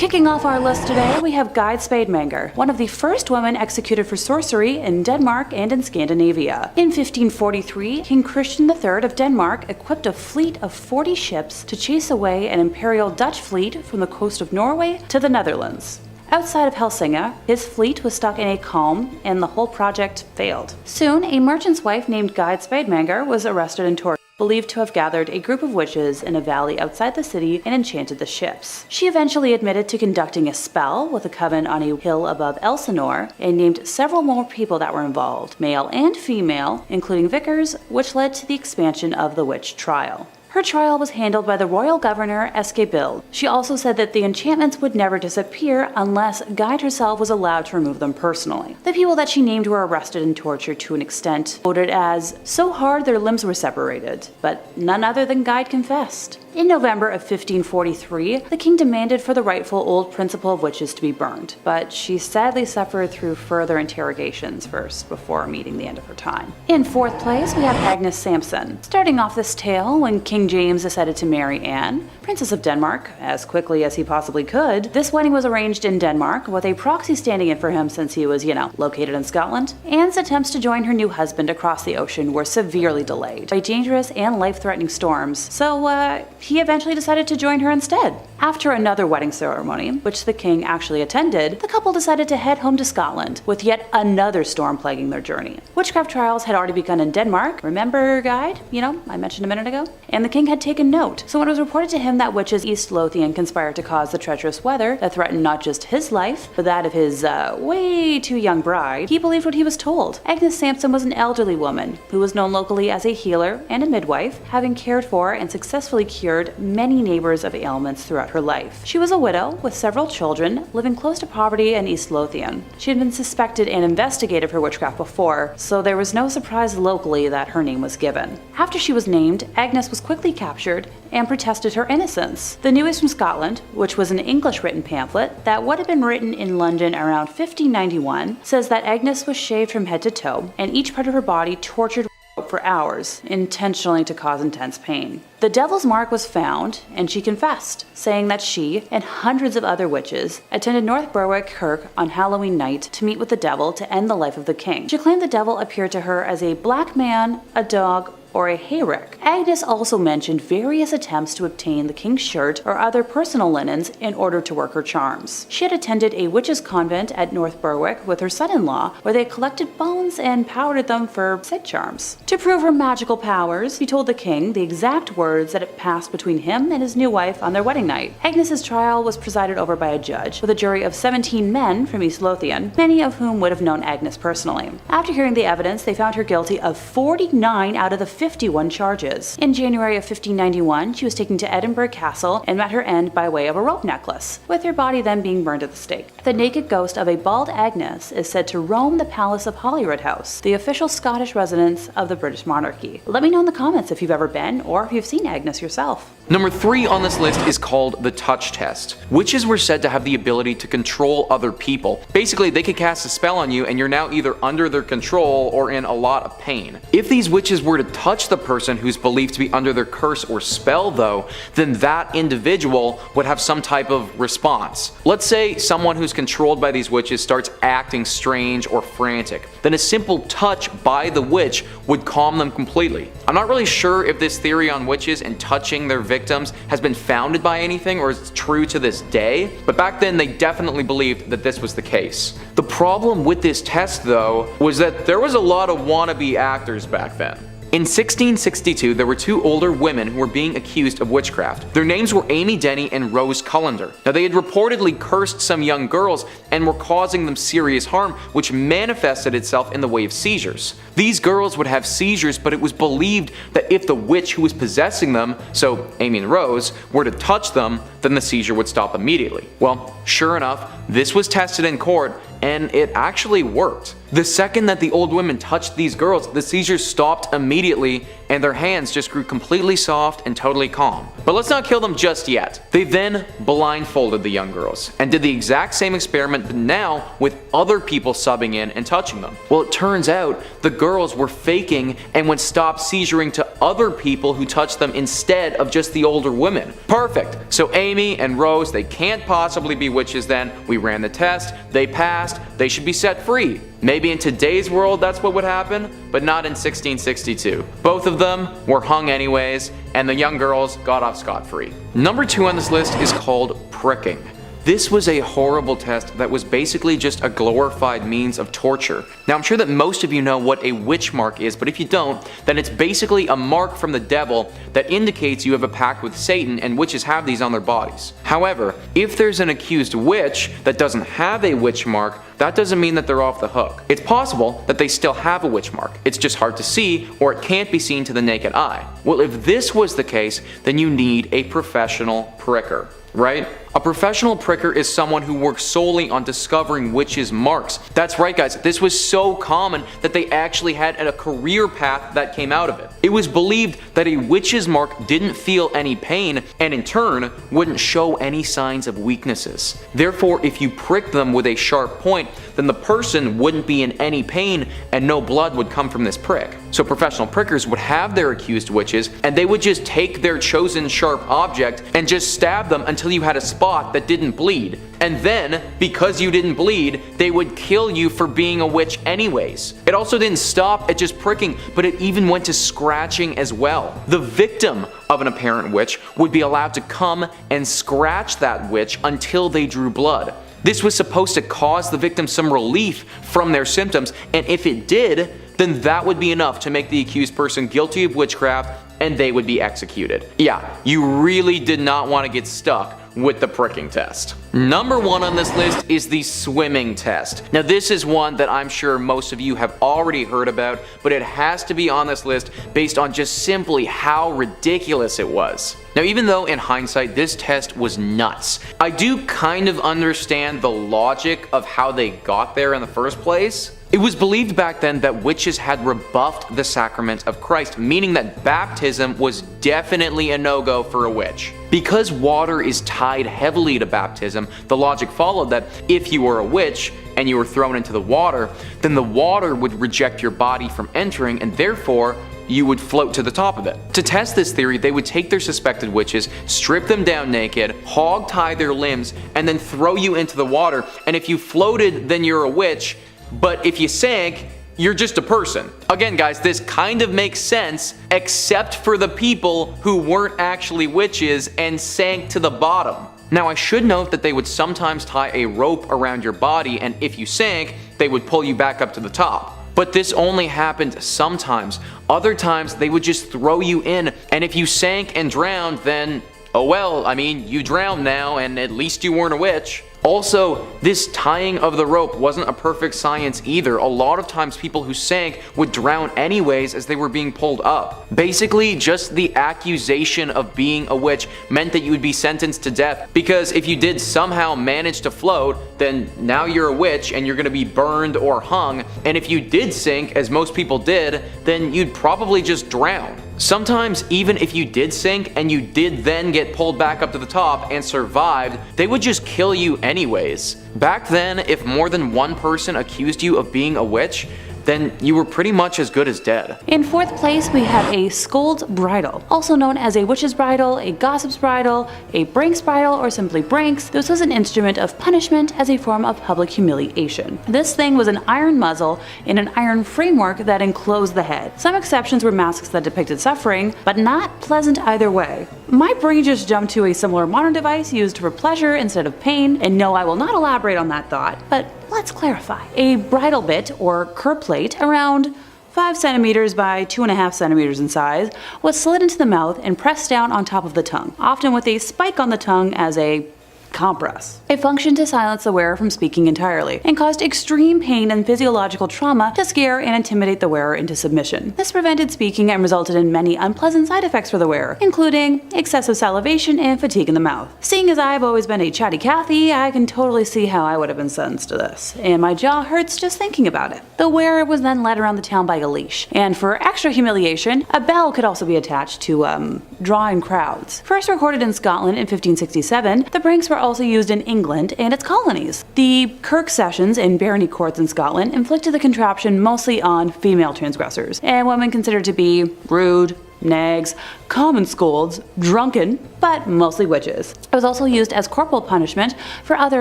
Kicking off our list today, we have Guide Spademanger, one of the first women executed for sorcery in Denmark and in Scandinavia. In 1543, King Christian III of Denmark equipped a fleet of 40 ships to chase away an imperial Dutch fleet from the coast of Norway to the Netherlands. Outside of Helsinki, his fleet was stuck in a calm, and the whole project failed. Soon, a merchant's wife named Guide Spademanger was arrested and tortured, believed to have gathered a group of witches in a valley outside the city and enchanted the ships. She eventually admitted to conducting a spell with a coven on a hill above Elsinore, and named several more people that were involved, male and female, including vicars, which led to the expansion of the witch trial. Her trial was handled by the royal governor Gables. She also said that the enchantments would never disappear unless Guide herself was allowed to remove them personally. The people that she named were arrested and tortured to an extent quoted as so hard their limbs were separated, but none other than Guide confessed. In November of 1543, the king demanded for the rightful old principle of witches to be burned, but she sadly suffered through further interrogations first before meeting the end of her time. In fourth place, we have Agnes Samson. Starting off this tale, when King James decided to marry Anne, Princess of Denmark, as quickly as he possibly could, this wedding was arranged in Denmark with a proxy standing in for him since he was, located in Scotland. Anne's attempts to join her new husband across the ocean were severely delayed by dangerous and life-threatening storms, so he eventually decided to join her instead. After another wedding ceremony, which the king actually attended, the couple decided to head home to Scotland, with yet another storm plaguing their journey. Witchcraft trials had already begun in Denmark. Remember Guide? I mentioned a minute ago? And the king had taken note. So when it was reported to him that witches East Lothian conspired to cause the treacherous weather that threatened not just his life, but that of his way too young bride, he believed what he was told. Agnes Samson was an elderly woman who was known locally as a healer and a midwife, having cared for and successfully cured many neighbors of ailments throughout her life. She was a widow with several children, living close to poverty in East Lothian. She had been suspected and investigated for witchcraft before, so there was no surprise locally that her name was given. After she was named, Agnes was quickly captured and protested her innocence. The News from Scotland, which was an English-written pamphlet that would have been written in London around 1591, says that Agnes was shaved from head to toe and each part of her body tortured for hours, intentionally to cause intense pain. The devil's mark was found, and she confessed, saying that she and hundreds of other witches attended North Berwick Kirk on Halloween night to meet with the devil to end the life of the king. She claimed the devil appeared to her as a black man, a dog, or a hayrick. Agnes also mentioned various attempts to obtain the king's shirt or other personal linens in order to work her charms. She had attended a witches' convent at North Berwick with her son-in-law, where they collected bones and powdered them for said charms. To prove her magical powers, he told the king the exact words that had passed between him and his new wife on their wedding night. Agnes's trial was presided over by a judge, with a jury of 17 men from East Lothian, many of whom would have known Agnes personally. After hearing the evidence, they found her guilty of 49 out of the 51 charges. In January of 1591, she was taken to Edinburgh Castle and met her end by way of a rope necklace, with her body then being burned at the stake. The naked ghost of a bald Agnes is said to roam the palace of Holyrood House, the official Scottish residence of the British monarchy. Let me know in the comments if you've ever been or if you've seen Agnes yourself. Number 3 on this list is called the touch test. Witches were said to have the ability to control other people. Basically, they could cast a spell on you and you're now either under their control or in a lot of pain. If these witches were to touch the person who's believed to be under their curse or spell though, then that individual would have some type of response. Let's say someone who's controlled by these witches starts acting strange or frantic. Then a simple touch by the witch would calm them completely. I'm not really sure if this theory on witches and touching their victims has been founded by anything or is true to this day, but back then they definitely believed that this was the case. The problem with this test though was that there was a lot of wannabe actors back then. In 1662, there were 2 older women who were being accused of witchcraft. Their names were Amy Denny and Rose Cullender. Now, they had reportedly cursed some young girls and were causing them serious harm, which manifested itself in the way of seizures. These girls would have seizures, but it was believed that if the witch who was possessing them, so Amy and Rose, were to touch them, then the seizure would stop immediately. Well, sure enough, this was tested in court, and it actually worked. The second that the old women touched these girls, the seizures stopped immediately and their hands just grew completely soft and totally calm. But let's not kill them just yet. They then blindfolded the young girls and did the exact same experiment, but now with other people subbing in and touching them. Well, it turns out the girls were faking and would stop seizuring to other people who touched them instead of just the older women. Perfect. So Amy and Rose, they can't possibly be witches then. We ran the test, they passed, they should be set free. Maybe in today's world that's what would happen, but not in 1662. Both of them were hung anyways, and the young girls got off scot-free. Number 2 on this list is called pricking. This was a horrible test that was basically just a glorified means of torture. Now I'm sure that most of you know what a witch mark is, but if you don't, then it's basically a mark from the devil that indicates you have a pact with Satan, and witches have these on their bodies. However, if there's an accused witch that doesn't have a witch mark, that doesn't mean that they're off the hook. It's possible that they still have a witch mark. It's just hard to see, or it can't be seen to the naked eye. Well, if this was the case, then you need a professional pricker, right? A professional pricker is someone who works solely on discovering witches' marks. That's right, guys, this was so common that they actually had a career path that came out of it. It was believed that a witch's mark didn't feel any pain, and in turn wouldn't show any signs of weaknesses. Therefore, if you pricked them with a sharp point, then the person wouldn't be in any pain and no blood would come from this prick. So professional prickers would have their accused witches, and they would just take their chosen sharp object and just stab them until you had a spot that didn't bleed. And then, because you didn't bleed, they would kill you for being a witch anyways. It also didn't stop at just pricking, but it even went to scratching as well. The victim of an apparent witch would be allowed to come and scratch that witch until they drew blood. This was supposed to cause the victim some relief from their symptoms, and if it did, then that would be enough to make the accused person guilty of witchcraft and they would be executed. Yeah, you really did not want to get stuck with the pricking test. Number 1 on this list is the swimming test. Now this is one that I'm sure most of you have already heard about, but it has to be on this list based on just simply how ridiculous it was. Now even though in hindsight this test was nuts, I do kind of understand the logic of how they got there in the first place. It was believed back then that witches had rebuffed the sacrament of Christ, meaning that baptism was definitely a no-go for a witch. Because water is tied heavily to baptism, the logic followed that if you were a witch and you were thrown into the water, then the water would reject your body from entering, and therefore you would float to the top of it. To test this theory, they would take their suspected witches, strip them down naked, hog tie their limbs, and then throw you into the water, and if you floated, then you're a witch, but if you sank, you're just a person. Again, guys, this kind of makes sense, except for the people who weren't actually witches and sank to the bottom. Now, I should note that they would sometimes tie a rope around your body, and if you sank, they would pull you back up to the top. But this only happened sometimes. Other times, they would just throw you in, and if you sank and drowned, then, oh well, I mean, you drowned now, and at least you weren't a witch. Also, this tying of the rope wasn't a perfect science either. A lot of times people who sank would drown anyways as they were being pulled up. Basically, just the accusation of being a witch meant that you would be sentenced to death, because if you did somehow manage to float, then now you're a witch and you're going to be burned or hung, and if you did sink, as most people did, then you'd probably just drown. Sometimes, even if you did sink and you did then get pulled back up to the top and survived, they would just kill you anyways. Back then, if more than one person accused you of being a witch, then you were pretty much as good as dead. In 4th place, we have a scold bridal, also known as a witch's bridle, a gossip's bridle, a brank's bridle, or simply branks. This was an instrument of punishment as a form of public humiliation. This thing was an iron muzzle in an iron framework that enclosed the head. Some exceptions were masks that depicted suffering, but not pleasant either way. My brain just jumped to a similar modern device used for pleasure instead of pain, and no, I will not elaborate on that thought, but let's clarify. A bridle bit, or cur plate, around 5 centimeters by 2.5 centimeters in size, was slid into the mouth and pressed down on top of the tongue, often with a spike on the tongue as a compress. It functioned to silence the wearer from speaking entirely, and caused extreme pain and physiological trauma to scare and intimidate the wearer into submission. This prevented speaking and resulted in many unpleasant side effects for the wearer, including excessive salivation and fatigue in the mouth. Seeing as I've always been a chatty Cathy, I can totally see how I would have been sentenced to this, and my jaw hurts just thinking about it. The wearer was then led around the town by a leash, and for extra humiliation, a bell could also be attached to, draw in crowds. First recorded in Scotland in 1567, the pranks were also used in England and its colonies. The Kirk Sessions in barony courts in Scotland inflicted the contraption mostly on female transgressors, and women considered to be rude, nags, common scolds, drunken, but mostly witches. It was also used as corporal punishment for other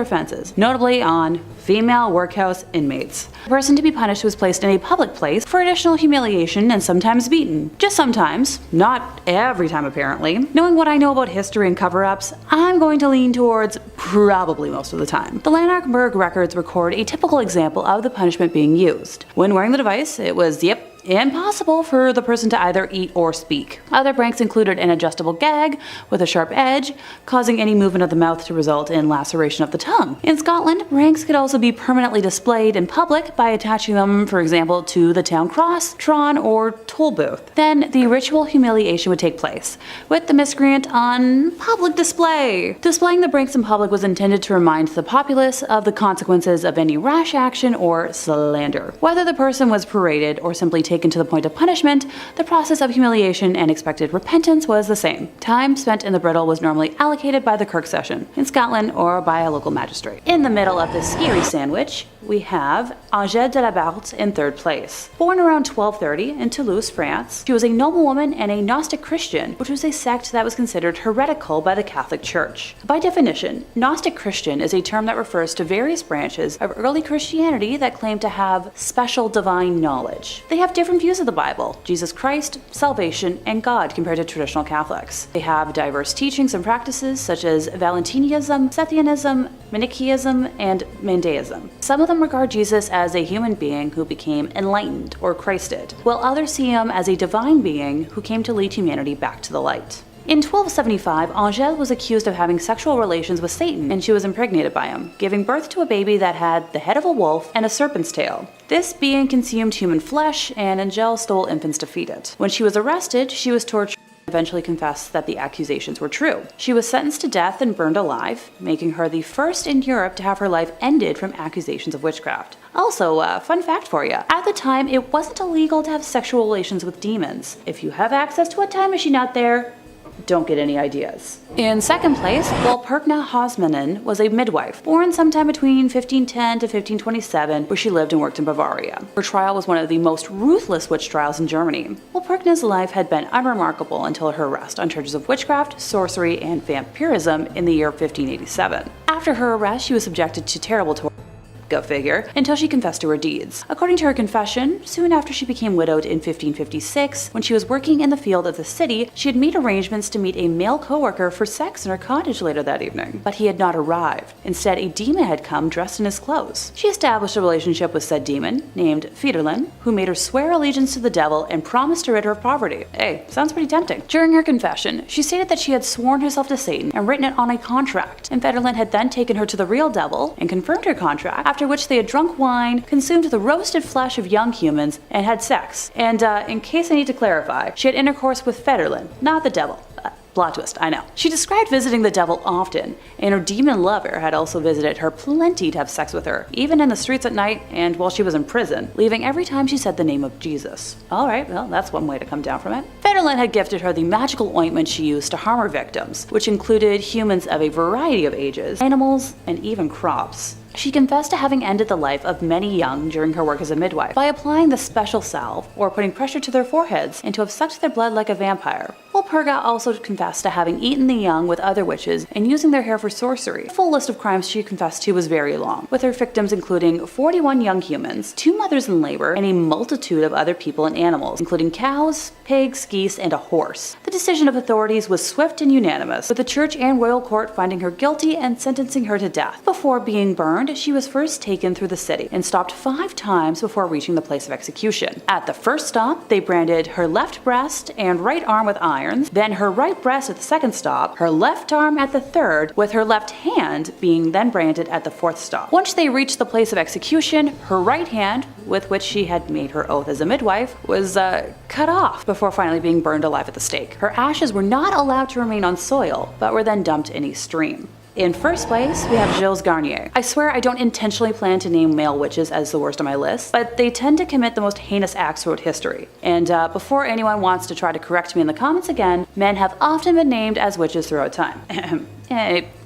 offenses, notably on female workhouse inmates. The person to be punished was placed in a public place for additional humiliation and sometimes beaten. Just sometimes, not every time apparently. Knowing what I know about history and cover-ups, I'm going to lean towards probably most of the time. The Lanarkburg records record a typical example of the punishment being used. When wearing the device, it was, impossible for the person to either eat or speak. Other pranks included an adjustable gag with a sharp edge, causing any movement of the mouth to result in laceration of the tongue. In Scotland, pranks could also be permanently displayed in public by attaching them, for example, to the town cross, tron, or toll booth. Then the ritual humiliation would take place, with the miscreant on public display. Displaying the pranks in public was intended to remind the populace of the consequences of any rash action or slander. Whether the person was paraded or simply taken to the point of punishment, the process of humiliation and expected repentance was the same. Time spent in the bridal was normally allocated by the Kirk Session in Scotland or by a local magistrate. In the middle of this scary sandwich, we have Agnes de la Barthe in third place. Born around 1230 in Toulouse, France, she was a noblewoman and a Gnostic Christian, which was a sect that was considered heretical by the Catholic Church. By definition, Gnostic Christian is a term that refers to various branches of early Christianity that claim to have special divine knowledge. They have different views of the Bible, Jesus Christ, salvation, and God compared to traditional Catholics. They have diverse teachings and practices such as Valentinianism, Sethianism, Manichaeism, and Mandaism. Some of them regard Jesus as a human being who became enlightened or Christed, while others see him as a divine being who came to lead humanity back to the light. In 1275, Agnes was accused of having sexual relations with Satan, and she was impregnated by him, giving birth to a baby that had the head of a wolf and a serpent's tail. This being consumed human flesh, and Agnes stole infants to feed it. When she was arrested, she was tortured and eventually confessed that the accusations were true. She was sentenced to death and burned alive, making her the first in Europe to have her life ended from accusations of witchcraft. Also, fun fact for you. At the time, it wasn't illegal to have sexual relations with demons. If you have access to a time machine out there, don't get any ideas. In second place, Perkna Hosmanen was a midwife, born sometime between 1510 to 1527, where she lived and worked in Bavaria. Her trial was one of the most ruthless witch trials in Germany. Perkna's life had been unremarkable until her arrest on charges of witchcraft, sorcery, and vampirism in the year 1587. After her arrest, she was subjected to terrible torture. Go figure, until she confessed to her deeds. According to her confession, soon after she became widowed in 1556, when she was working in the field of the city, she had made arrangements to meet a male co-worker for sex in her cottage later that evening. But he had not arrived. Instead, a demon had come dressed in his clothes. She established a relationship with said demon, named Fiederlin, who made her swear allegiance to the devil and promised to rid her of poverty. Hey, sounds pretty tempting. During her confession, she stated that she had sworn herself to Satan and written it on a contract, and Fiederlin had then taken her to the real devil and confirmed her contract, after which they had drunk wine, consumed the roasted flesh of young humans, and had sex. And in case I need to clarify, she had intercourse with Fiederlin, not the devil. Plot twist, I know. She described visiting the devil often, and her demon lover had also visited her plenty to have sex with her, even in the streets at night and while she was in prison, leaving every time she said the name of Jesus. Alright, well, that's one way to come down from it. Fiederlin had gifted her the magical ointment she used to harm her victims, which included humans of a variety of ages, animals, and even crops. She confessed to having ended the life of many young during her work as a midwife by applying the special salve or putting pressure to their foreheads and to have sucked their blood like a vampire. Perkna also confessed to having eaten the young with other witches and using their hair for sorcery. The full list of crimes she confessed to was very long, with her victims including 41 young humans, 2 mothers in labor, and a multitude of other people and animals, including cows, pigs, geese, and a horse. The decision of authorities was swift and unanimous, with the church and royal court finding her guilty and sentencing her to death. Before being burned, she was first taken through the city and stopped 5 times before reaching the place of execution. At the first stop, they branded her left breast and right arm with iron, irons, then her right breast at the second stop, her left arm at the third, with her left hand being then branded at the fourth stop. Once they reached the place of execution, her right hand, with which she had made her oath as a midwife, was cut off before finally being burned alive at the stake. Her ashes were not allowed to remain on soil, but were then dumped in a stream. In first place, we have Gilles Garnier. I swear I don't intentionally plan to name male witches as the worst on my list, but they tend to commit the most heinous acts throughout history. And before anyone wants to try to correct me in the comments again, men have often been named as witches throughout time.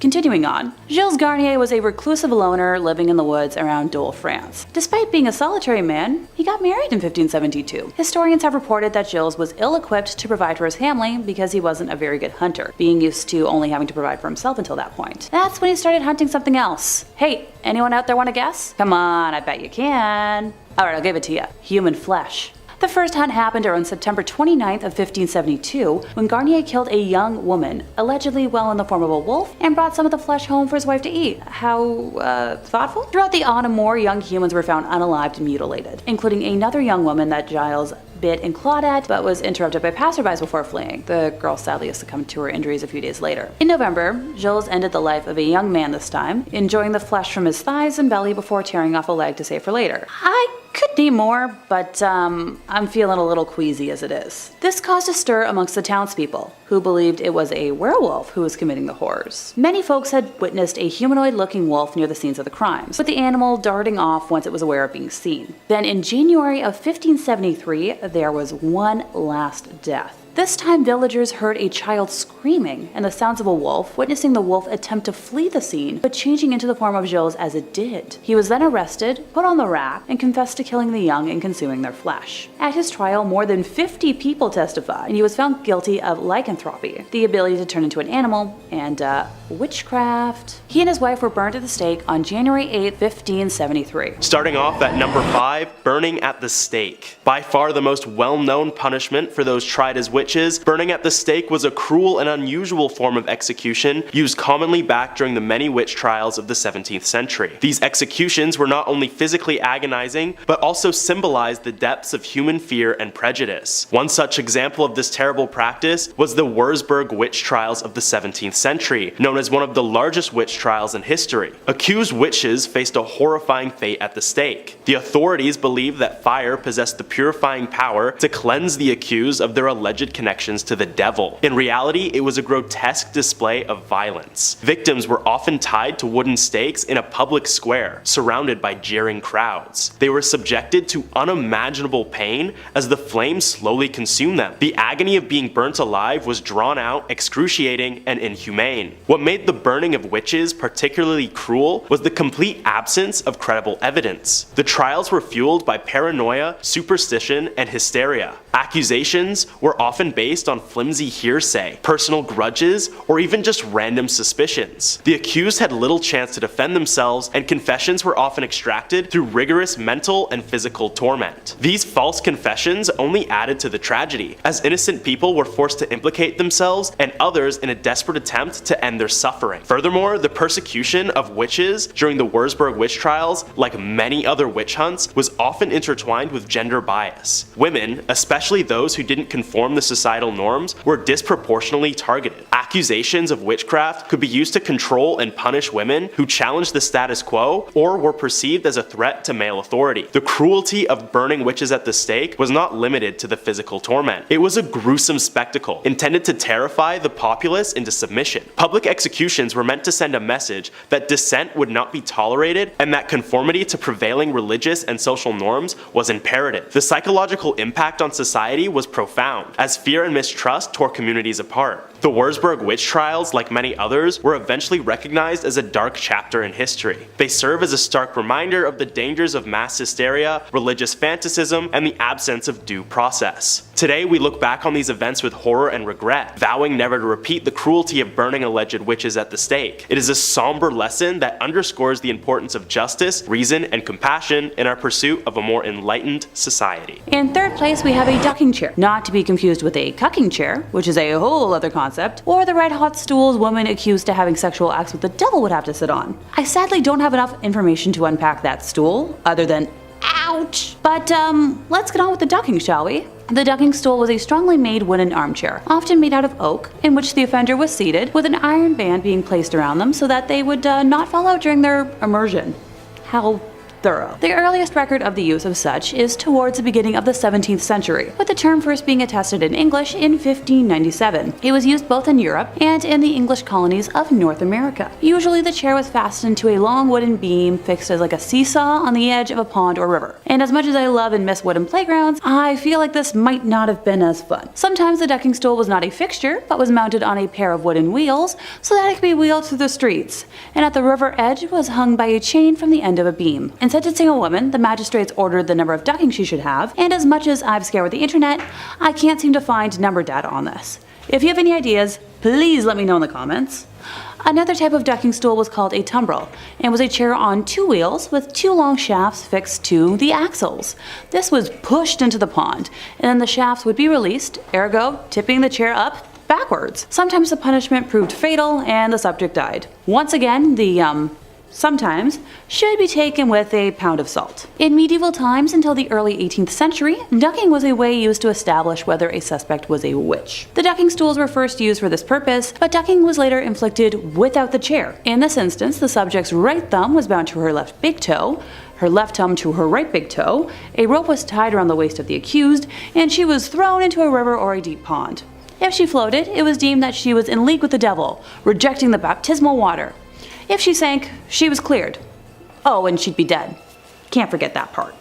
Continuing on, Gilles Garnier was a reclusive loner living in the woods around Dole, France. Despite being a solitary man, he got married in 1572. Historians have reported that Gilles was ill-equipped to provide for his family because he wasn't a very good hunter, being used to only having to provide for himself until that point. That's when he started hunting something else. Hey, anyone out there want to guess? Come on, I bet you can. Alright, I'll give it to you. Human flesh. The first hunt happened around September 29th of 1572 when Garnier killed a young woman, allegedly well in the form of a wolf, and brought some of the flesh home for his wife to eat. How, thoughtful? Throughout the autumn, more young humans were found unalived and mutilated, including another young woman that Giles bit and clawed at, but was interrupted by passerbys before fleeing. The girl sadly succumbed to her injuries a few days later. In November, Gilles ended the life of a young man this time, enjoying the flesh from his thighs and belly before tearing off a leg to save for later. I could name more, but I'm feeling a little queasy as it is. This caused a stir amongst the townspeople, who believed it was a werewolf who was committing the horrors. Many folks had witnessed a humanoid-looking wolf near the scenes of the crimes, with the animal darting off once it was aware of being seen. Then in January of 1573, there was one last death. This time, villagers heard a child screaming and the sounds of a wolf, witnessing the wolf attempt to flee the scene, but changing into the form of Gilles as it did. He was then arrested, put on the rack, and confessed to killing the young and consuming their flesh. At his trial, more than 50 people testified, and he was found guilty of lycanthropy, the ability to turn into an animal, and witchcraft. He and his wife were burned at the stake on January 8, 1573. Starting off at number 5, burning at the stake. By far the most well-known punishment for those tried as witches, burning at the stake was a cruel and unusual form of execution used commonly back during the many witch trials of the 17th century. These executions were not only physically agonizing, but also symbolized the depths of human fear and prejudice. One such example of this terrible practice was the Würzburg witch trials of the 17th century, known as one of the largest witch trials in history. Accused witches faced a horrifying fate at the stake. The authorities believed that fire possessed the purifying power to cleanse the accused of their alleged connections to the devil. In reality, it was a grotesque display of violence. Victims were often tied to wooden stakes in a public square, surrounded by jeering crowds. They were subjected to unimaginable pain as the flames slowly consumed them. The agony of being burnt alive was drawn out, excruciating, and inhumane. What made the burning of witches particularly cruel was the complete absence of credible evidence. The trials were fueled by paranoia, superstition, and hysteria. Accusations were often based on flimsy hearsay, personal grudges, or even just random suspicions. The accused had little chance to defend themselves, and confessions were often extracted through rigorous mental and physical torment. These false confessions only added to the tragedy, as innocent people were forced to implicate themselves and others in a desperate attempt to end their suffering. Furthermore, the persecution of witches during the Würzburg witch trials, like many other witch hunts, was often intertwined with gender bias. Women, especially those who didn't conform to societal norms, were disproportionately targeted. Accusations of witchcraft could be used to control and punish women who challenged the status quo or were perceived as a threat to male authority. The cruelty of burning witches at the stake was not limited to the physical torment. It was a gruesome spectacle intended to terrify the populace into submission. Public executions were meant to send a message that dissent would not be tolerated and that conformity to prevailing religious and social norms was imperative. The psychological impact on society was profound, as fear and mistrust tore communities apart. The Würzburg witch trials, like many others, were eventually recognized as a dark chapter in history. They serve as a stark reminder of the dangers of mass hysteria, religious fanaticism, and the absence of due process. Today, we look back on these events with horror and regret, vowing never to repeat the cruelty of burning alleged witches at the stake. It is a somber lesson that underscores the importance of justice, reason, and compassion in our pursuit of a more enlightened society. In third place, we have a ducking chair, not to be confused with a cucking chair, which is a whole other concept, or the red hot stools women accused of having sexual acts with the devil would have to sit on. I sadly don't have enough information to unpack that stool, other than ouch. But let's get on with the ducking, shall we? The ducking stool was a strongly made wooden armchair, often made out of oak, in which the offender was seated, with an iron band being placed around them so that they would not fall out during their immersion. How thorough. The earliest record of the use of such is towards the beginning of the 17th century, with the term first being attested in English in 1597. It was used both in Europe and in the English colonies of North America. Usually the chair was fastened to a long wooden beam fixed as like a seesaw on the edge of a pond or river. And as much as I love and miss wooden playgrounds, I feel like this might not have been as fun. Sometimes the ducking stool was not a fixture, but was mounted on a pair of wooden wheels so that it could be wheeled through the streets, and at the river edge was hung by a chain from the end of a beam. In sentencing a woman, the magistrates ordered the number of duckings she should have, and as much as I've scoured the internet, I can't seem to find number data on this. If you have any ideas, please let me know in the comments. Another type of ducking stool was called a tumbrel, and was a chair on two wheels with two long shafts fixed to the axles. This was pushed into the pond, and then the shafts would be released, ergo tipping the chair up backwards. Sometimes the punishment proved fatal and the subject died. Once again, the sometimes should be taken with a pound of salt. In medieval times until the early 18th century, ducking was a way used to establish whether a suspect was a witch. The ducking stools were first used for this purpose, but ducking was later inflicted without the chair. In this instance, the subject's right thumb was bound to her left big toe, her left thumb to her right big toe, a rope was tied around the waist of the accused, and she was thrown into a river or a deep pond. If she floated, it was deemed that she was in league with the devil, rejecting the baptismal water. If she sank, she was cleared. Oh, and she'd be dead. Can't forget that part.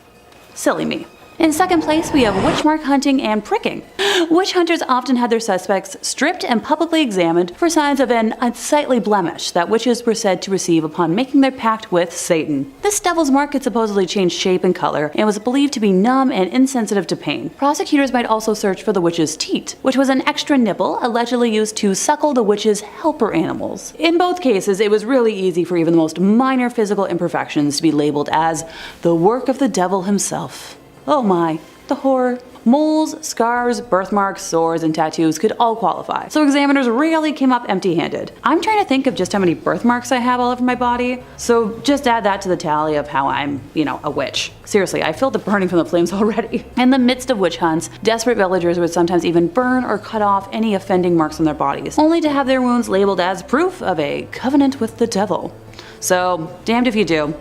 Silly me. In second place, we have witch mark hunting and pricking. Witch hunters often had their suspects stripped and publicly examined for signs of an unsightly blemish that witches were said to receive upon making their pact with Satan. This devil's mark could supposedly change shape and color and was believed to be numb and insensitive to pain. Prosecutors might also search for the witch's teat, which was an extra nipple allegedly used to suckle the witch's helper animals. In both cases, it was really easy for even the most minor physical imperfections to be labeled as the work of the devil himself. Oh my, the horror. Moles, scars, birthmarks, sores, and tattoos could all qualify, so examiners rarely came up empty-handed. I'm trying to think of just how many birthmarks I have all over my body, so just add that to the tally of how I'm, a witch. Seriously, I feel the burning from the flames already. In the midst of witch hunts, desperate villagers would sometimes even burn or cut off any offending marks on their bodies, only to have their wounds labeled as proof of a covenant with the devil. So, damned if you do,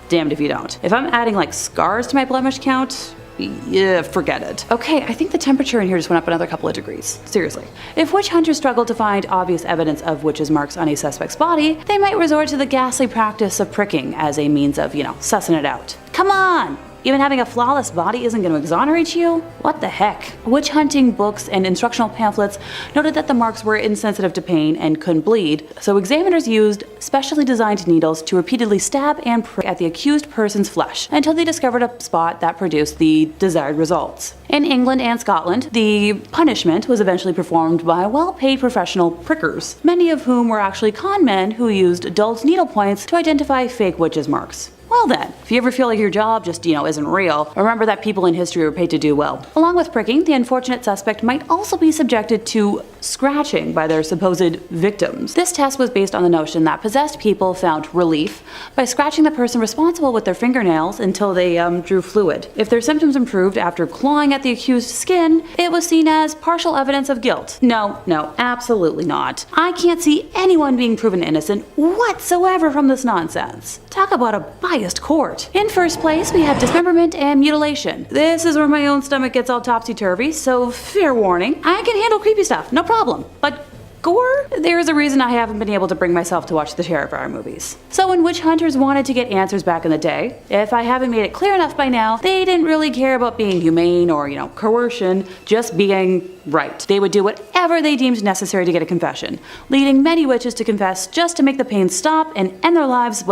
damned if you don't. If I'm adding like scars to my blemish count, yeah, forget it. Okay, I think the temperature in here just went up another couple of degrees. Seriously. If witch hunters struggled to find obvious evidence of witches' marks on a suspect's body, they might resort to the ghastly practice of pricking as a means of, sussing it out. Come on! Even having a flawless body isn't going to exonerate you? What the heck? Witch hunting books and instructional pamphlets noted that the marks were insensitive to pain and couldn't bleed, so examiners used specially designed needles to repeatedly stab and prick at the accused person's flesh until they discovered a spot that produced the desired results. In England and Scotland, the punishment was eventually performed by well-paid professional prickers, many of whom were actually con men who used adult needle points to identify fake witches' marks. Well then, if you ever feel like your job just, isn't real, remember that people in history were paid to do well. Along with pricking, the unfortunate suspect might also be subjected to scratching by their supposed victims. This test was based on the notion that possessed people found relief by scratching the person responsible with their fingernails until they drew fluid. If their symptoms improved after clawing at the accused's skin, it was seen as partial evidence of guilt. No, absolutely not. I can't see anyone being proven innocent whatsoever from this nonsense. Talk about a biased court. In first place, we have dismemberment and mutilation. This is where my own stomach gets all topsy-turvy, so fair warning, I can handle creepy stuff, no problem. But gore? There's a reason I haven't been able to bring myself to watch the Terrifier movies. So when witch hunters wanted to get answers back in the day, if I haven't made it clear enough by now, they didn't really care about being humane or, coercion, just being right. They would do whatever they deemed necessary to get a confession, leading many witches to confess just to make the pain stop and end their lives,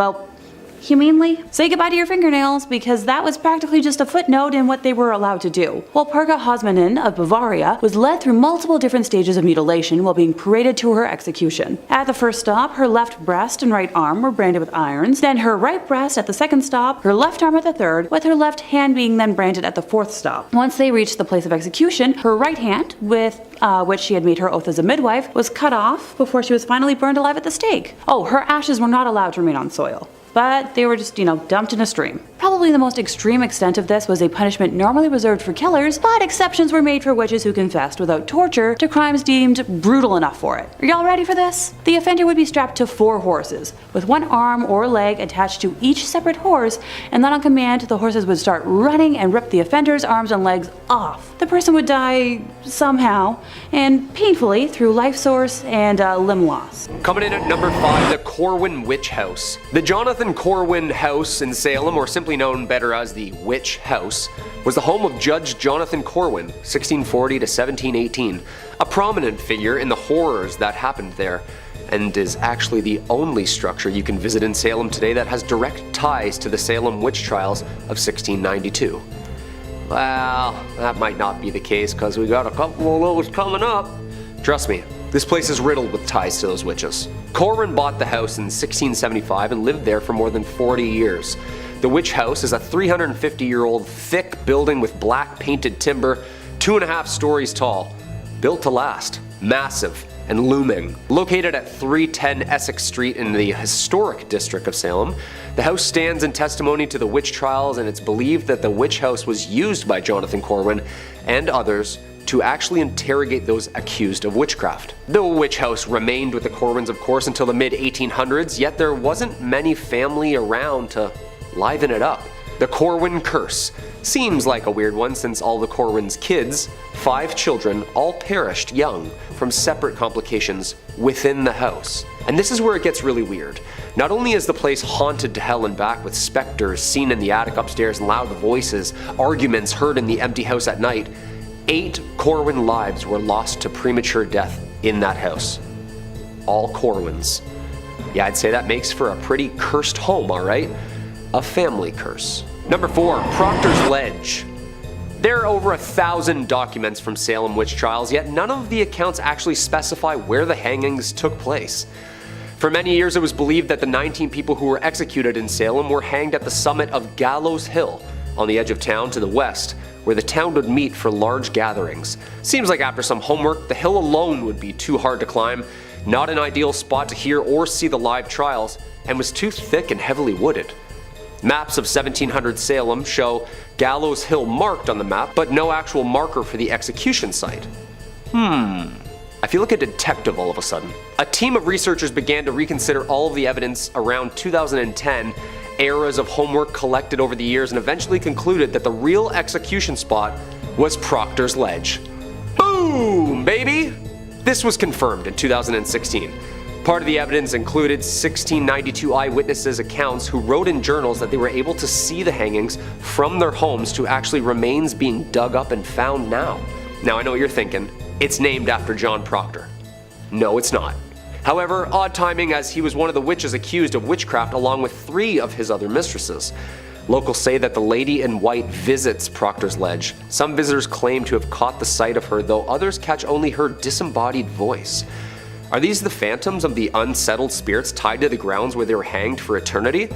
humanely. Say goodbye to your fingernails, because that was practically just a footnote in what they were allowed to do. While Perkna Hosmanen of Bavaria was led through multiple different stages of mutilation while being paraded to her execution. At the first stop, her left breast and right arm were branded with irons, then her right breast at the second stop, her left arm at the third, with her left hand being then branded at the fourth stop. Once they reached the place of execution, her right hand, with which she had made her oath as a midwife, was cut off before she was finally burned alive at the stake. Oh, her ashes were not allowed to remain on soil, but they were just, dumped in a stream. Probably the most extreme extent of this was a punishment normally reserved for killers, but exceptions were made for witches who confessed without torture to crimes deemed brutal enough for it. Are y'all ready for this? The offender would be strapped to 4 horses, with one arm or leg attached to each separate horse, and then on command the horses would start running and rip the offender's arms and legs off. The person would die somehow, and painfully through life source and limb loss. Coming in at number 5, the Corwin Witch House. The Jonathan Corwin House in Salem, or simply known better as the Witch House, was the home of Judge Jonathan Corwin, 1640 to 1718, a prominent figure in the horrors that happened there, and is actually the only structure you can visit in Salem today that has direct ties to the Salem witch trials of 1692. Well, that might not be the case because we got a couple of those coming up. Trust me, this place is riddled with ties to those witches. Corwin bought the house in 1675 and lived there for more than 40 years. The Witch House is a 350-year-old thick building with black painted timber, 2.5 stories tall, built to last, massive and looming. Located at 310 Essex Street in the historic district of Salem, the house stands in testimony to the witch trials, and it's believed that the Witch House was used by Jonathan Corwin and others to actually interrogate those accused of witchcraft. The Witch House remained with the Corwins, of course, until the mid-1800s, yet there wasn't many family around to liven it up. The Corwin curse seems like a weird one since all the Corwin's kids, 5 children, all perished young from separate complications within the house. And this is where it gets really weird. Not only is the place haunted to hell and back with specters seen in the attic upstairs and loud voices, arguments heard in the empty house at night, 8 Corwin lives were lost to premature death in that house. All Corwins. Yeah, I'd say that makes for a pretty cursed home, alright? A family curse. Number 4, Proctors Ledge. There are over 1,000 documents from Salem witch trials, yet none of the accounts actually specify where the hangings took place. For many years it was believed that the 19 people who were executed in Salem were hanged at the summit of Gallows Hill, on the edge of town to the west, where the town would meet for large gatherings. Seems like after some homework, the hill alone would be too hard to climb, not an ideal spot to hear or see the live trials, and was too thick and heavily wooded. Maps of 1700 Salem show Gallows Hill marked on the map, but no actual marker for the execution site. I feel like a detective all of a sudden. A team of researchers began to reconsider all of the evidence around 2010, eras of homework collected over the years, and eventually concluded that the real execution spot was Proctors Ledge. Boom, baby! This was confirmed in 2016. Part of the evidence included 1692 eyewitnesses' accounts who wrote in journals that they were able to see the hangings from their homes to actually remains being dug up and found now. Now I know what you're thinking, it's named after John Proctor. No, it's not. However, odd timing as he was one of the witches accused of witchcraft along with 3 of his other mistresses. Locals say that the lady in white visits Proctor's Ledge. Some visitors claim to have caught the sight of her, though others catch only her disembodied voice. Are these the phantoms of the unsettled spirits tied to the grounds where they were hanged for eternity?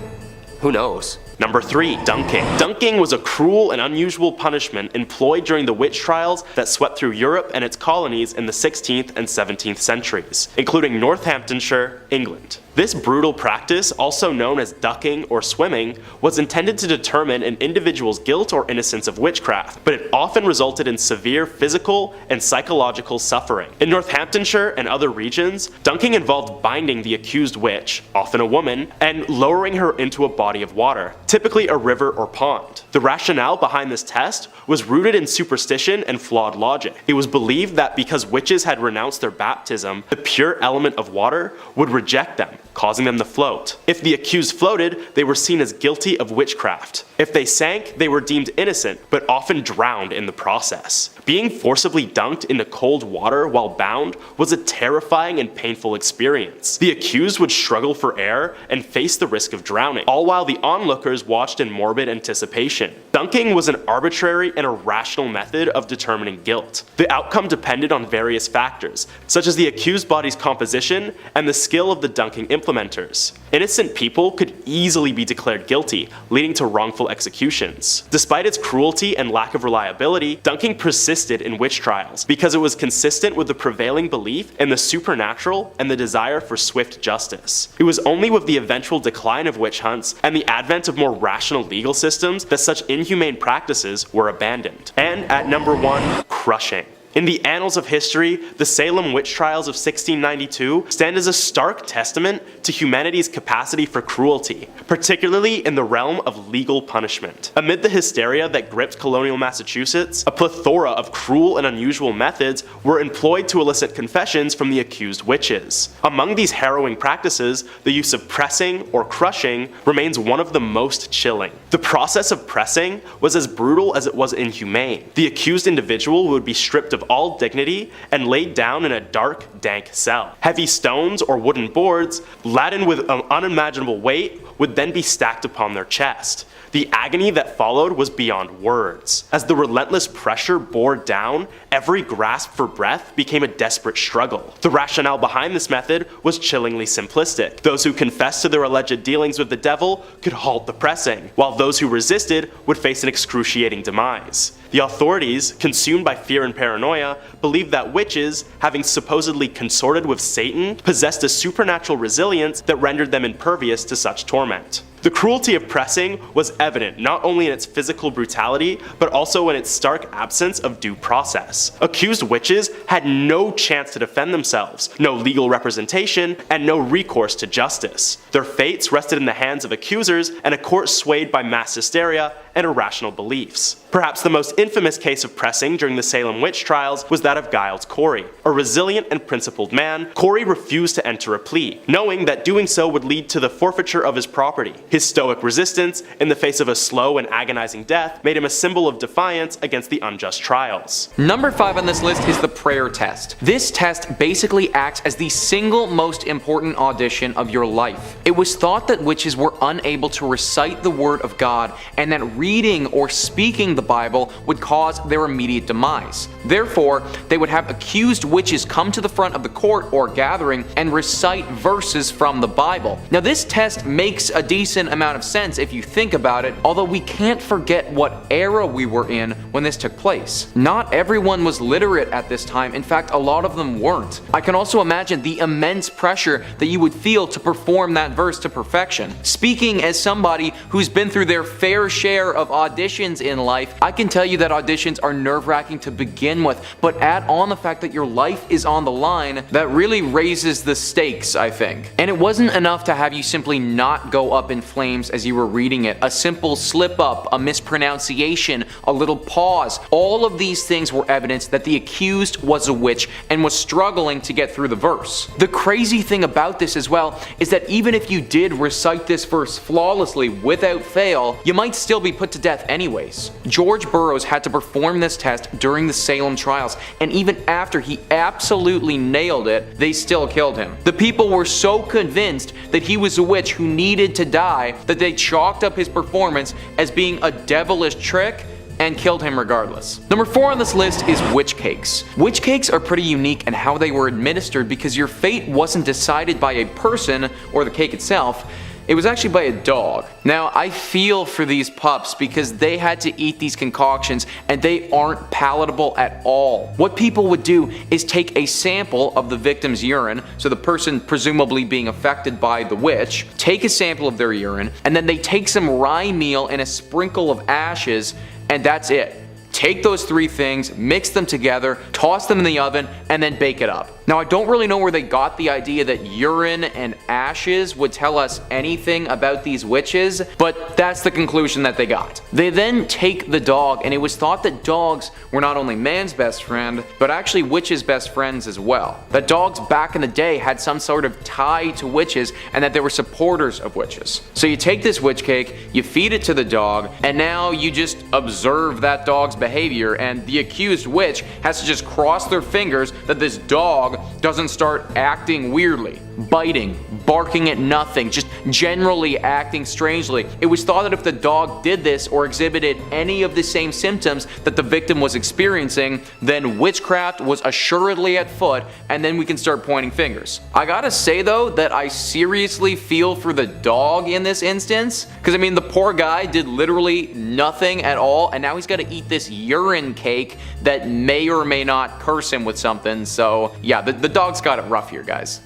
Who knows? Number 3, dunking. Dunking was a cruel and unusual punishment employed during the witch trials that swept through Europe and its colonies in the 16th and 17th centuries, including Northamptonshire, England. This brutal practice, also known as ducking or swimming, was intended to determine an individual's guilt or innocence of witchcraft, but it often resulted in severe physical and psychological suffering. In Northamptonshire and other regions, dunking involved binding the accused witch, often a woman, and lowering her into a body of water, typically a river or pond. The rationale behind this test was rooted in superstition and flawed logic. It was believed that because witches had renounced their baptism, the pure element of water would reject them, causing them to float. If the accused floated, they were seen as guilty of witchcraft. If they sank, they were deemed innocent, but often drowned in the process. Being forcibly dunked into cold water while bound was a terrifying and painful experience. The accused would struggle for air and face the risk of drowning, all while the onlookers watched in morbid anticipation. Dunking was an arbitrary and irrational method of determining guilt. The outcome depended on various factors, such as the accused body's composition and the skill of the dunking implementer. complementers. Innocent people could easily be declared guilty, leading to wrongful executions. Despite its cruelty and lack of reliability, dunking persisted in witch trials because it was consistent with the prevailing belief in the supernatural and the desire for swift justice. It was only with the eventual decline of witch hunts and the advent of more rational legal systems that such inhumane practices were abandoned. And at number 1, crushing. In the annals of history, the Salem witch trials of 1692 stand as a stark testament to humanity's capacity for cruelty, particularly in the realm of legal punishment. Amid the hysteria that gripped colonial Massachusetts, a plethora of cruel and unusual methods were employed to elicit confessions from the accused witches. Among these harrowing practices, the use of pressing or crushing remains one of the most chilling. The process of pressing was as brutal as it was inhumane. The accused individual would be stripped of all dignity and laid down in a dark, dank cell. Heavy stones or wooden boards, laden with an unimaginable weight, would then be stacked upon their chest. The agony that followed was beyond words. As the relentless pressure bore down, every grasp for breath became a desperate struggle. The rationale behind this method was chillingly simplistic. Those who confessed to their alleged dealings with the devil could halt the pressing, while those who resisted would face an excruciating demise. The authorities, consumed by fear and paranoia, believed that witches, having supposedly consorted with Satan, possessed a supernatural resilience that rendered them impervious to such torment. The cruelty of pressing was evident not only in its physical brutality, but also in its stark absence of due process. Accused witches had no chance to defend themselves, no legal representation, and no recourse to justice. Their fates rested in the hands of accusers and a court swayed by mass hysteria and irrational beliefs. Perhaps the most infamous case of pressing during the Salem witch trials was that of Giles Corey. A resilient and principled man, Corey refused to enter a plea, knowing that doing so would lead to the forfeiture of his property. His stoic resistance, in the face of a slow and agonizing death, made him a symbol of defiance against the unjust trials. Number 5 on this list is the prayer test. This test basically acts as the single most important audition of your life. It was thought that witches were unable to recite the word of God, and that reading or speaking the Bible would cause their immediate demise. Therefore, they would have accused witches come to the front of the court or gathering and recite verses from the Bible. Now, this test makes a decent amount of sense if you think about it, although we can't forget what era we were in when this took place. Not everyone was literate at this time. In fact, a lot of them weren't. I can also imagine the immense pressure that you would feel to perform that verse to perfection. Speaking as somebody who's been through their fair share of auditions in life, I can tell you that auditions are nerve-wracking to begin with, but add on the fact that your life is on the line, that really raises the stakes, I think. And it wasn't enough to have you simply not go up in flames as you were reading it. A simple slip up, a mispronunciation, a little pause, all of these things were evidence that the accused was a witch and was struggling to get through the verse. The crazy thing about this as well is that even if you did recite this verse flawlessly without fail, you might still be put to death anyways. George Burroughs had to perform this test during the Salem trials, and even after he absolutely nailed it, they still killed him. The people were so convinced that he was a witch who needed to die that they chalked up his performance as being a devilish trick and killed him regardless. Number 4 on this list is witch cakes. Witch cakes are pretty unique in how they were administered because your fate wasn't decided by a person or the cake itself. It was actually by a dog. Now, I feel for these pups because they had to eat these concoctions and they aren't palatable at all. What people would do is take a sample of the victim's urine, so the person presumably being affected by the witch, take a sample of their urine, and then they take some rye meal and a sprinkle of ashes, and that's it. Take those 3 things, mix them together, toss them in the oven, and then bake it up. Now, I don't really know where they got the idea that urine and ashes would tell us anything about these witches, but that's the conclusion that they got. They then take the dog, and it was thought that dogs were not only man's best friend, but actually witches' best friends as well. That dogs back in the day had some sort of tie to witches, and that they were supporters of witches. So you take this witch cake, you feed it to the dog, and now you just observe that dog's behavior, and the accused witch has to just cross their fingers that this dog doesn't start acting weirdly, biting, barking at nothing, just generally acting strangely. It was thought that if the dog did this or exhibited any of the same symptoms that the victim was experiencing, then witchcraft was assuredly at foot, and then we can start pointing fingers. I gotta say though that I seriously feel for the dog in this instance, because I mean the poor guy did literally nothing at all, and now he's got to eat this urine cake that may or may not curse him with something. So yeah, the dog's got it rough here, guys.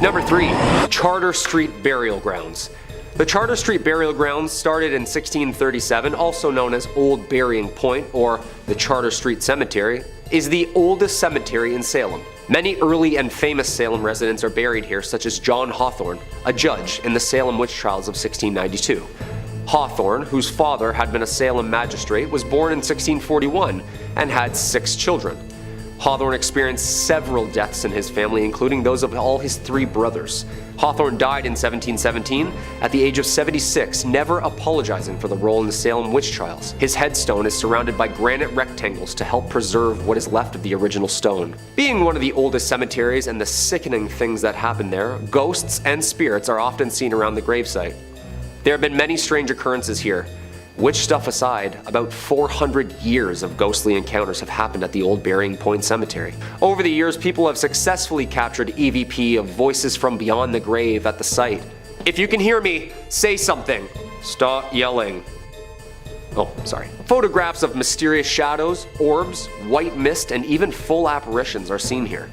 Number 3. Charter Street Burial Grounds. The Charter Street Burial Grounds started in 1637, also known as Old Burying Point or the Charter Street Cemetery, is the oldest cemetery in Salem. Many early and famous Salem residents are buried here, such as John Hawthorne, a judge in the Salem witch trials of 1692. Hawthorne, whose father had been a Salem magistrate, was born in 1641 and had 6 children. Hawthorne experienced several deaths in his family, including those of all his 3 brothers. Hawthorne died in 1717 at the age of 76, never apologizing for the role in the Salem witch trials. His headstone is surrounded by granite rectangles to help preserve what is left of the original stone. Being one of the oldest cemeteries and the sickening things that happen there, ghosts and spirits are often seen around the gravesite. There have been many strange occurrences here. Witch stuff aside, about 400 years of ghostly encounters have happened at the Old Burying Point Cemetery. Over the years, people have successfully captured EVP of voices from beyond the grave at the site. If you can hear me, say something. Stop yelling. Oh, sorry. Photographs of mysterious shadows, orbs, white mist, and even full apparitions are seen here.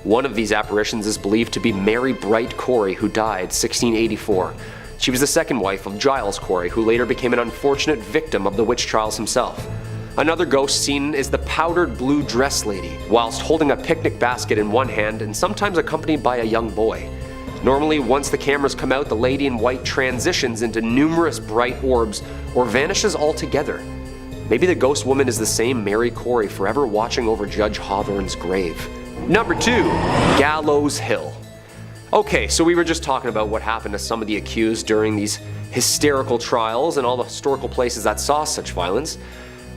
One of these apparitions is believed to be Mary Bright Corey, who died 1684. She was the second wife of Giles Corey, who later became an unfortunate victim of the witch trials himself. Another ghost seen is the powdered blue dress lady, whilst holding a picnic basket in one hand and sometimes accompanied by a young boy. Normally, once the cameras come out, the lady in white transitions into numerous bright orbs or vanishes altogether. Maybe the ghost woman is the same Mary Corey forever watching over Judge Hawthorne's grave. Number 2. Gallows Hill. Okay, so we were just talking about what happened to some of the accused during these hysterical trials and all the historical places that saw such violence.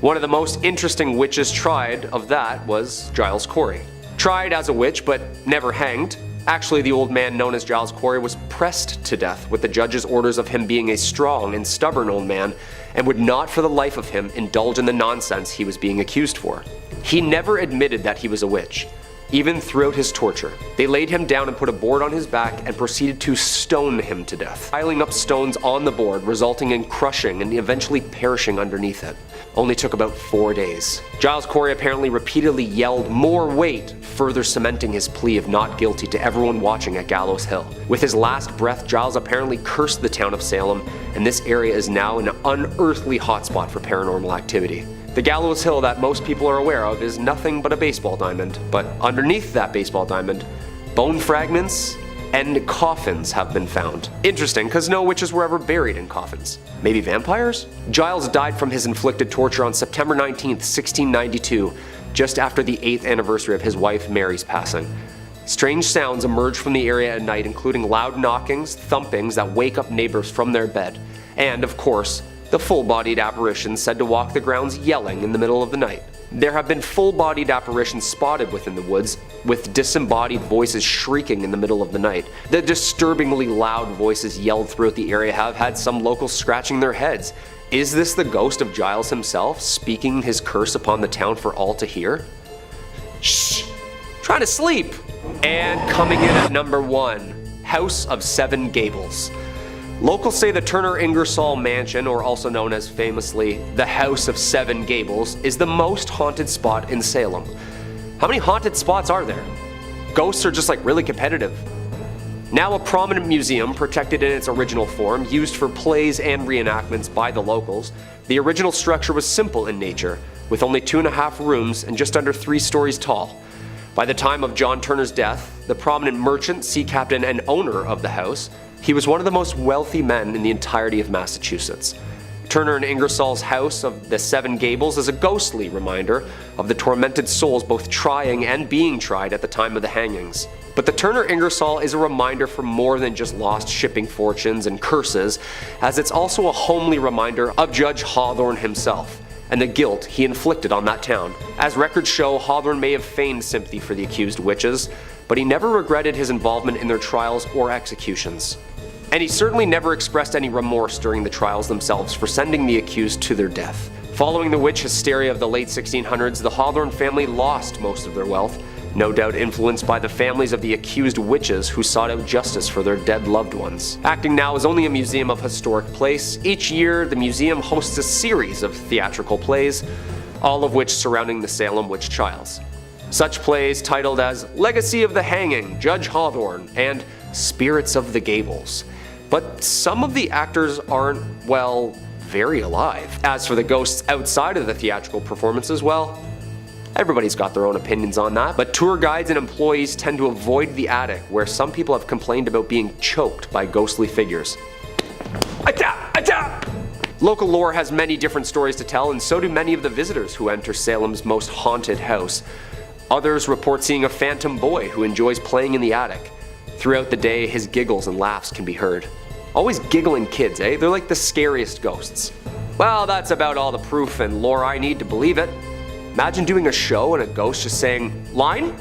One of the most interesting witches tried of that was Giles Corey. Tried as a witch but never hanged. Actually, the old man known as Giles Corey was pressed to death with the judge's orders of him being a strong and stubborn old man and would not for the life of him indulge in the nonsense he was being accused for. He never admitted that he was a witch. Even throughout his torture, they laid him down and put a board on his back and proceeded to stone him to death, piling up stones on the board, resulting in crushing and eventually perishing underneath it. Only took about 4 days. Giles Corey apparently repeatedly yelled more weight, further cementing his plea of not guilty to everyone watching at Gallows Hill. With his last breath, Giles apparently cursed the town of Salem, and this area is now an unearthly hotspot for paranormal activity. The Gallows Hill that most people are aware of is nothing but a baseball diamond, but underneath that baseball diamond, bone fragments and coffins have been found. Interesting, because no witches were ever buried in coffins. Maybe vampires? Giles died from his inflicted torture on September 19th, 1692, just after the 8th anniversary of his wife Mary's passing. Strange sounds emerge from the area at night, including loud knockings, thumpings that wake up neighbors from their bed, and of course, the full-bodied apparitions said to walk the grounds yelling in the middle of the night. There have been full-bodied apparitions spotted within the woods, with disembodied voices shrieking in the middle of the night. The disturbingly loud voices yelled throughout the area have had some locals scratching their heads. Is this the ghost of Giles himself, speaking his curse upon the town for all to hear? Shh! Trying to sleep! And coming in at number 1, House of Seven Gables. Locals say the Turner Ingersoll Mansion, or also known as famously the House of Seven Gables, is the most haunted spot in Salem. How many haunted spots are there? Ghosts are just like really competitive. Now a prominent museum, protected in its original form, used for plays and reenactments by the locals, the original structure was simple in nature, with only 2.5 rooms and just under 3 stories tall. By the time of John Turner's death, the prominent merchant, sea captain, and owner of the house, he was one of the most wealthy men in the entirety of Massachusetts. Turner and Ingersoll's House of the Seven Gables is a ghostly reminder of the tormented souls both trying and being tried at the time of the hangings. But the Turner Ingersoll is a reminder for more than just lost shipping fortunes and curses, as it's also a homely reminder of Judge Hawthorne himself and the guilt he inflicted on that town. As records show, Hawthorne may have feigned sympathy for the accused witches, but he never regretted his involvement in their trials or executions. And he certainly never expressed any remorse during the trials themselves for sending the accused to their death. Following the witch hysteria of the late 1600s, the Hawthorne family lost most of their wealth, no doubt influenced by the families of the accused witches who sought out justice for their dead loved ones. Acting now is only a museum of historic place. Each year, the museum hosts a series of theatrical plays, all of which surrounding the Salem witch trials. Such plays titled as Legacy of the Hanging, Judge Hawthorne, and Spirits of the Gables. But some of the actors aren't, well, very alive. As for the ghosts outside of the theatrical performances, well, everybody's got their own opinions on that, but tour guides and employees tend to avoid the attic, where some people have complained about being choked by ghostly figures. Local lore has many different stories to tell, and so do many of the visitors who enter Salem's most haunted house. Others report seeing a phantom boy who enjoys playing in the attic. Throughout the day, his giggles and laughs can be heard. Always giggling kids, eh? They're like the scariest ghosts. Well, that's about all the proof and lore I need to believe it. Imagine doing a show and a ghost just saying, "Line?"